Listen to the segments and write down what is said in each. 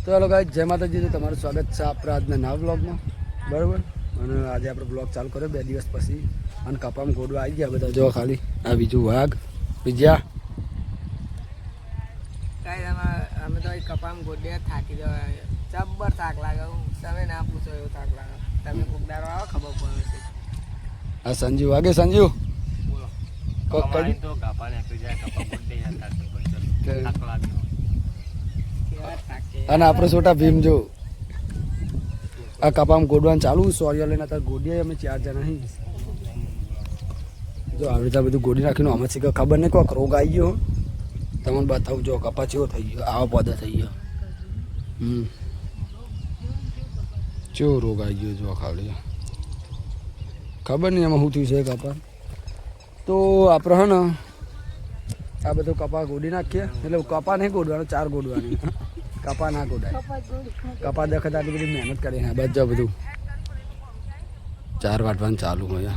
તો ચાલો ગાઈસ, જય માતાજી. તો તમારું સ્વાગત છે આપણા આજના નવા બ્લોગમાં, બરાબર. અને આજે આપણે બ્લોગ ચાલુ કર્યો 2 દિવસ પછી, અને કપામાં ગોડવા આવી ગયા બધા. જો ખાલી આ બીજું વાઘ બીજા કાંઈ અમે તો કપામાં ગોડ્યા થાકી જવાય, જબ્બર થાક લાગે. તમે ના પૂછો એવો થાક લાગે. તમે કોકદારો આવો ખબર પડે છે. આ સંજીવ વાગે. સંજીવ બોલો. કોક કરી તો કાપા ને આપી જાય કપા ગોડે હતા થાક લાગ્યો. કેવા થાક છે. અને આપણે છોટા ભીમ જો આ કપામાં ગોડવાનું ચાલુ. સોરિયા લઈને અત્યારે ગોડીએ અમે 4 જણા નહીં. જો આવી રીતે બધું ગોડી નાખીને આમાં શીખે ખબર નહીં કોઈક રોગ આવી ગયો. તમને બતાવું. જો કપા ચેવો થઈ ગયો, આવા પોદા થઈ ગયો. ચેવો રોગ આવી ગયો જો ખાલી. ખબર નહીં એમાં શું થયું છે કપા. તો આપણે હે ને આ બધો કપા ગોડી નાખીએ. એટલે કપા નહીં ગોડવાનો, 4 ગોડવાની. કપા ના ગોડાય. કપા દખત આટલી બધી મહેનત કરી હા બધા બધું 4 વાટવાનું ચાલુ હોય.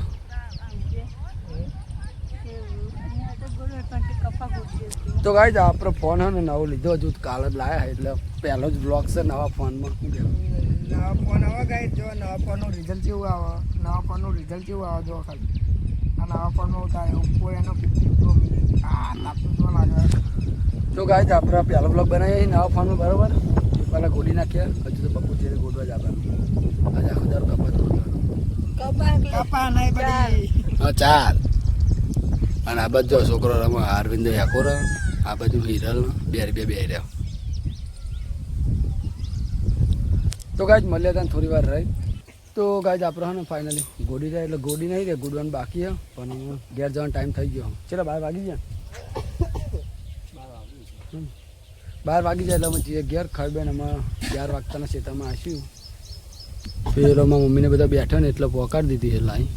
તો ગાઈસ આપણો ફોન હે ને નવો લીધો, હજુ કાલ જ લાયા. એટલે પહેલો જ બ્લોગ છે નવા ફોનમાં. નવા ફોન આવે ગાઈસ, જો નવા ફોનનું રિઝલ્ટ કેવું આવે. નવા ફોનનું રિઝલ્ટ કેવું આવે જો ખાલી. આ નવા ફોનમાં ઉતારે ઓપ્પો એનો 50 પ્રો મિલી. લાગતું તો લાગે. તો ગાઈસ આપણે પહેલો બ્લોગ બનાવીએ નવા ફોનમાં, બરાબર. પહેલાં ગોડી નાખીએ. હજુ તો પપ્પુ છે ગોડવા જ આપણે. આજે આખો દારો કપા કપા નહીં પડી. હા 4. અને આ બધો છોકરો રમે અરવિંદ યાકોર. આ બાજુ હિરલ બે રહ્યા. તો ગાઈસ મળ્યા ત્યાં થોડી વાર રહી. તો ગાઈસ આપણે હા ને ફાઇનલી ગોડી જાય. એટલે ગોડી નહીં રહે, ગોડવાનું બાકી છે. પણ ઘેર જવાનો ટાઈમ થઈ ગયો. ચલો 12 વાગી ગયા. 12 વાગી જાય એટલે અમે જઈએ ઘેર. ખાઈ બેન અમે 11 વાગતાના ખેતરમાં આવીશું. પેલો મારા મમ્મીને બધા બેઠા ને એટલે પોકાડી દીધી છે લાઈ.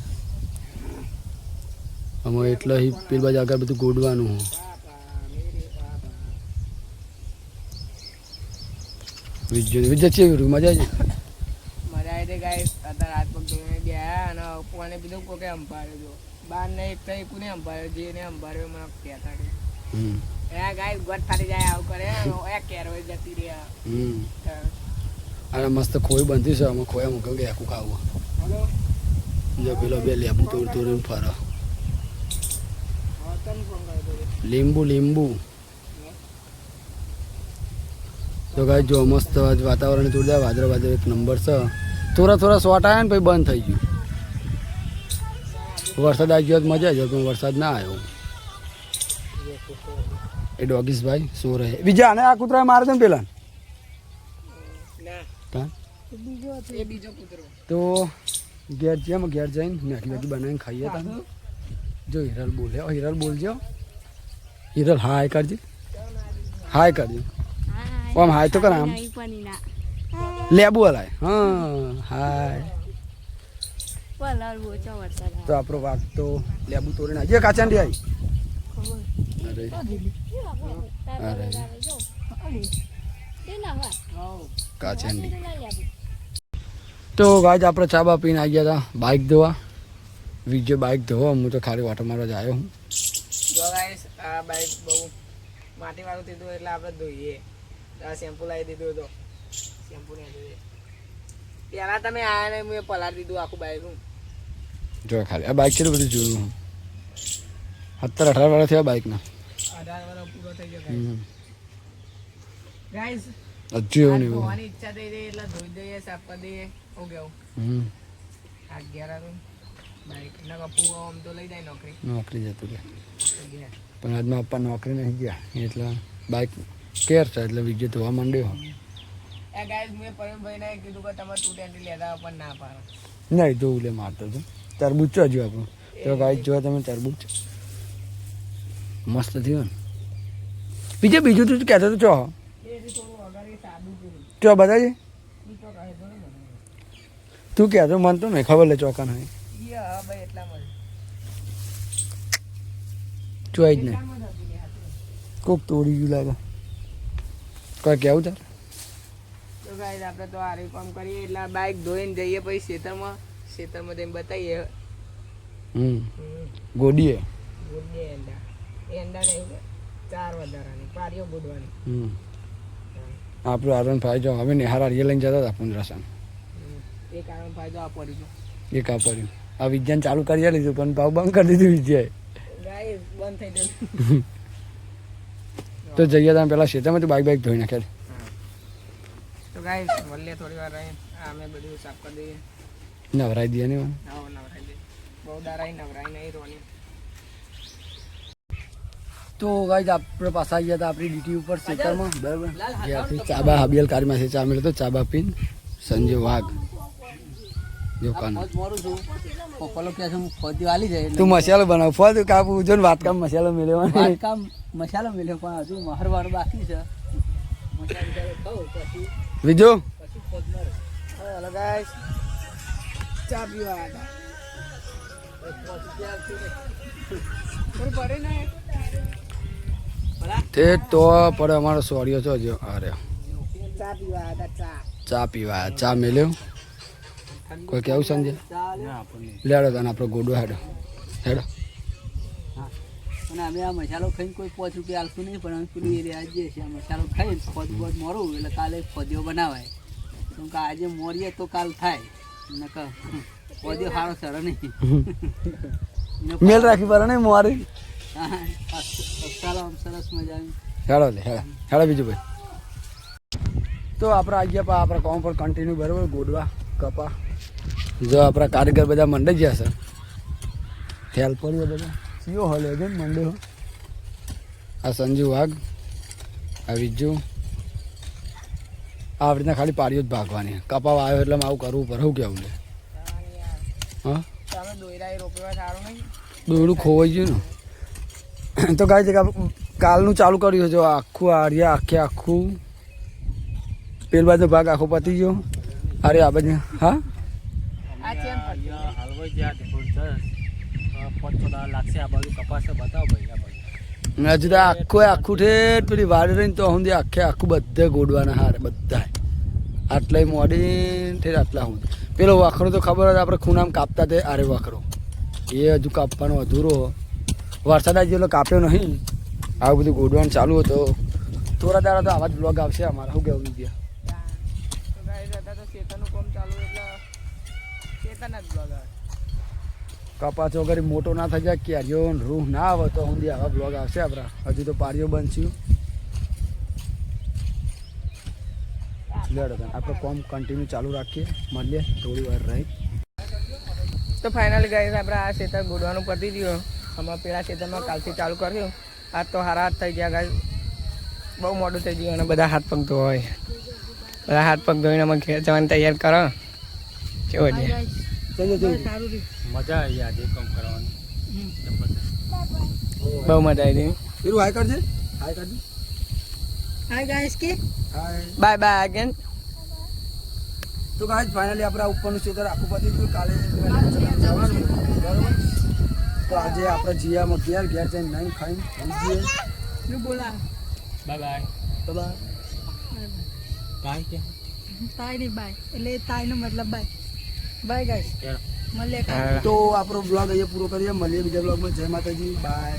અમે એટલે પેલી બાજુ આગળ બધું ગોડવાનું. વિજય ચેવી રહ્યું? મજા આવી? મજા આવી ગાઈસ. અત્યારે હાથ પગ ધોઈને ગયા અને ફોને બીજું કોકે અંપાડ્યો જો. બાર ને એક તો કોને અંપાડ્યો, જેને અંપાડ્યો મને કહેતા કે ગાઈસ ગોટ ફાટી જાય આવું કરે. એક કેરવાઈ જતી રહ્યા. અને મસ્ત ખોઈ બંધી છે. અમે ખોયા મૂક્યો કે આખું ખાવું. જો પેલો 2 લેબુ તોડીને ફરો. લીંબુ તો ગાઈસ જો મસ્ત વાતાવરણ જોરદાર. વાદળ એક નંબર છે. થોડા શોર્ટ આવ્યા ને પછી બંધ થઈ ગયું. વરસાદ આવી ગયો તો મજા આવી જાય, પણ વરસાદ ના આવ્યો. એ ડોગીસ ભાઈ શું રહે બીજા. અને આ કૂતરા મારે છે ને પેલા. તો ઘેર જઈએ. ઘેર જઈને મેગી બનાવીને ખાઈએ. તમે જો હિરલ બોલે. હિરલ બોલજો. હિરલ હાય કરજે. હાય કરજે. આમ હાય તો કર. આમ લેબુ હલાય. હા હાય. તો આપણો વાઘ તો લેબુ તોડીને આજે કાચાંડી આવી. અરે કાચાંડી. તો ગાઈસ આપણે ચા બા પીને આવી ગયા હતા બાઇક ધોવા. વિજય બાઇક ધોવા. હું તો ખાલી વાટો મારવા જ આવ્યો હું. જો ગાઈસ આ બાઈક બહુ માટી વાળું દીધું એટલે આપણે ધોઈએ. આ શેમ્પુ લાવી દીધું તો શેમ્પુ નહીં દીધું. પહેલાં તમે આયા ને મેં પલાળી દીધું આખું બાઈકનું. જો ખાલી આ બાઇક છે બધું જોયું. 17-18 વર્ષ થયા બાઇકના. 18 વર્ષ પૂરો થઈ ગયો ગાઈસ. હજુ એવું નહીં. ધોવાની ઈચ્છા થઈ ગઈ એટલે ધોઈ દઈએ, સાફ કરી દઈએ. હું કેવું આ 11 બાઈક ના કપુ આમ તો લઈ જાય નોકરી જતું રહે. પણ આજમાં પપ્પા નોકરી નહીં ગયા એટલે બાઇક કેર છે. એટલે વિજય ધોવા માંડ્યો. એ ગાઈસ મેં પરમભાઈને કીધું કે તમે 220 લેતા પણ ના પાડો. નહીં ધોવું લે મારતો તો. તરબૂચ છો હજુ આપણું. તો ગાઈસ જો તમે તરબૂચ મસ્ત થયું ને. બીજું તું કહેતો તો ચો ચો બતાજે. તું કહેતો મને તો નહીં ખબર લે ચોકા નહીં. ચોઈ જ નહીં. કોક તોડી ગયું લાગે. કોઈ કેવું તાર? તો ગાઈસ આપણે તો આરી કામ કરીએ એટલે બાઈક ધોઈને જઈએ પછી ખેતરમાં જઈને બતાવીએ. ગોડીએ એંડા નહીં 4 વધારાની પારીઓ ગોડવાની. આપણું R15 જો હવે નિહાર આર્ય લઈને જતા હતા પુંજરાસન એ કારણ ફાયદો આ પડી ગયો એક આ પડ્યું આ વિજ્ઞાન ચાલુ કરી લીધું પણ ભાવ બંધ કરી દીધું વિજય ગાઈસ બંધ થઈ ગયું તો જઈએ તમે પેલા ખેતરમાંથી બાઈક ધોઈ નાખે તો ગાઈસ વલ્લે થોડી વાર રહી અમે બધું સાફ કરી દઈએ નવરાઈ દઈએ ને આવો નવરાઈ દે બહુ દારાઈ નવરાઈ નહીં રોની તો ગાઈસ આપણે પાછા ગયા હતા આપણી ડ્યુટી ઉપર ખેતરમાં બરાબર જ્યાંથી ચાબા હબિયલ કારીમાંથી ચા મળ્યો તો ચાબા પીન સંજય વાઘ દુકાન મોરું છું પપ્પા લોકો કહે છે હું ફોદી વાલી જાય તું મસાલો બનાવ ફોદ કાપું જો ને વાત કામ મસાલો મેળવ્યો કામ મસાલો મેલ્યો પણ હજુ મહરવાર બાકી છે મસાલો ખાવ પછી બીજું ફોદ મારે હેલો ગાઈસ ચા પીવા આવ્યા પડે ને તે તો પડે અમારો સોરિયો છો જો અરે ચા પીવા આવ્યા ચા પીવા ચા મેલ્યો કોઈ કેવું સંજય લેડો તને આપણો ગોડો હેડો હેડો અને અમે આ મસાલો ખાઈને કોઈ 5 રૂપિયા આલતું નહીં પણ અમે પેલું એરિયા જઈએ છીએ આ મસાલો ખાઈને ફોદ બોદ મોરું એટલે કાલે ફોદીઓ બનાવાય કેમ કે આજે મોરીએ તો કાલ થાય નકર ફોદીઓ સારો સર નહીં મેલ રાખી પડે ને મારી ચાલો સરસ મજા હેડો લે હેડો હેડો બીજું ભાઈ તો આપણે આ ગયા આપણા કોમ પર કન્ટિન્યુ બરાબર ગોડવા કપા જો આપણા કારીગર બધા મંડઈ ગયા છે થેલ પર બધા સીઓ હલે છે ને મંડે આ સંજુ વાઘ આ વિજુ આ રીતના ખાલી પાડીઓ જ ભાગવાની કપા આવ્યો એટલે આવું કરવું પડે શું કેવું લે હા તમે દોયરા રોપવા સારું નહીં દોયડું ખોવાઈ ગયું ને તો ગાય જગ્યા કાલનું ચાલુ કર્યું છે જો આખું આર્યા આખું પેલ બાજુ ભાગ આખો પતી ગયો અરે આ બાજુ હા આ ચેમ હલવાઈ ગયા તે થોડું $5 લાગશે આ બાજુ કપાસ બતાવો ભાઈ આ બાજુ હજુ તો આખું ઠેઠ પેલી વાડી રહીને તો સુધી આખું બધે ગોડવાના હારે બધા આટલા મોડી ઠેઠ આટલા હું પેલો વાખરો તો ખબર હતી આપણે ખૂણામ કાપતા તે આરે વાખરો એ હજુ કાપવાનો અધૂરો વરસાદ આવી જેટલો કાપ્યો નહીં આવું બધું ગોડવાનું ચાલુ હતો થોડા દાડા તો આવા જ બ્લોગ આવશે અમારા શું કેવું ગયા તો ગાઈસ હતા તો શેતાનું કામ ચાલુ એટલે શેતાના જ બ્લોગ આવે કપાસ વગર મોટો ના થઈ જાય કેરીઓ રૂહ ના આવે તો સુધી આવા બ્લોગ આવશે આપણા હજુ તો પારીઓ બનશું લેડો આપણે કોમ કન્ટિન્યુ ચાલુ રાખીએ મળીએ થોડી વાર રહી તો ફાઇનલી ગાઈસ આપણે આ ખેતર ગોડવાનું પતી ગયું અમે પેલા ખેતરમાં કાલથી ચાલુ કર્યું આજ તો હારા હાથ થઈ ગયા ગાઈસ બહુ મોડું થઈ ગયું અને બધા હાથ પગ ધોવાય બધા હાથ પગ ધોઈને અમે ઘેર જવાની તૈયાર કરો કેવો છે મજા આવી આજે કામ કરવાની બહુ મજા આવી પેલું હાઈ કરજે હાઈ કરજે હાય ગાઈસ કે હાય બાય બાય અગેન તો ગાઈસ ફાઇનલી આપણે ઉપરનું ક્ષેત્ર આખું પતી ગયું કાલે જવાનું બરાબર તો આજે આપણે જીયામાં ઘેર જઈને નાઈન ખાઈને જઈએ શું બોલા બાય બાય બાય કે તાય નહીં બાય એટલે તાયનો મતલબ બાય બાય ગાઈસ મળીએ તો આપણો બ્લોગ અહીંયા પૂરો કરીએ મળીએ બીજા બ્લોગમાં જય માતાજી બાય